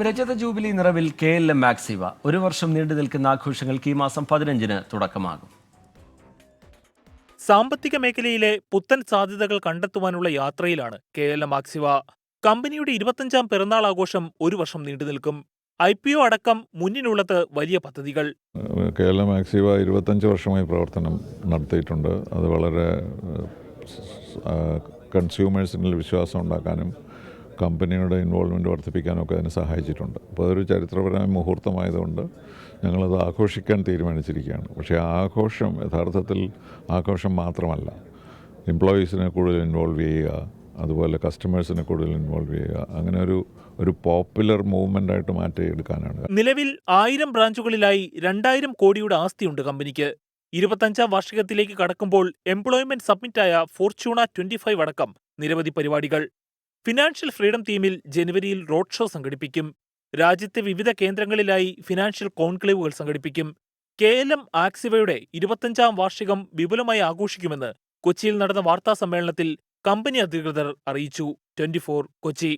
രജത ജൂബിലി നിറവിൽ KLM മാക്സിവ ഒരു വർഷം നീണ്ടു നിൽക്കുന്ന ആഘോഷങ്ങൾക്ക് ഈ മാസം 15-ന് തുടക്കമാകും. സാമ്പത്തിക മേഖലയിലെ പുത്തൻ സാധ്യതകൾ കണ്ടെത്തുവാനുള്ള യാത്രയിലാണ് KLM മാക്സിവ. കമ്പനിയുടെ 25-ാം പിറന്നാൾ ആഘോഷം ഒരു വർഷം നീണ്ടുനിൽക്കും. IPO അടക്കം മുന്നിലുള്ളത് വലിയ പദ്ധതികൾ. KLM മാക്സിവ 25 വർഷമായി പ്രവർത്തനം നടത്തിയിട്ടുണ്ട്. അത് വളരെ കൺസ്യൂമേഴ്സിന് വിശ്വാസം ഉണ്ടാക്കാനും കമ്പനിയുടെ ഇൻവോൾവ്മെൻറ്റ് വർദ്ധിപ്പിക്കാനൊക്കെ അതിന് സഹായിച്ചിട്ടുണ്ട്. അപ്പോൾ അതൊരു ചരിത്രപരമായ മുഹൂർത്തമായതുകൊണ്ട് ഞങ്ങളത് ആഘോഷിക്കാൻ തീരുമാനിച്ചിരിക്കുകയാണ്. പക്ഷേ ആഘോഷം യഥാർത്ഥത്തിൽ ആഘോഷം മാത്രമല്ല, എംപ്ലോയീസിനെ കൂടുതൽ ഇൻവോൾവ് ചെയ്യുക, അതുപോലെ കസ്റ്റമേഴ്സിനെ കൂടുതൽ ഇൻവോൾവ് ചെയ്യുക, അങ്ങനെ ഒരു പോപ്പുലർ മൂവ്മെൻ്റായിട്ട് മാറ്റിയെടുക്കാനാണ്. നിലവിൽ 1000 ബ്രാഞ്ചുകളിലായി 2000 കോടിയുടെ ആസ്തിയുണ്ട് കമ്പനിക്ക്. 25-ാം വാർഷികത്തിലേക്ക് കടക്കുമ്പോൾ എംപ്ലോയ്മെന്റ് സബ്മിറ്റായ ഫോർച്യൂണ 25 അടക്കം നിരവധി പരിപാടികൾ. ഫിനാൻഷ്യൽ ഫ്രീഡം തീമിൽ ജനുവരിയിൽ റോഡ് ഷോ സംഘടിപ്പിക്കും. രാജ്യത്തെ വിവിധ കേന്ദ്രങ്ങളിലായി ഫിനാൻഷ്യൽ കോൺക്ലേവുകൾ സംഘടിപ്പിക്കും. KLM മാക്സിവയുടെ 25-ാം വാർഷികം വിപുലമായി ആഘോഷിക്കുമെന്ന് കൊച്ചിയിൽ നടന്ന വാർത്താ സമ്മേളനത്തിൽ കമ്പനി അധികൃതർ അറിയിച്ചു. 24 കൊച്ചി.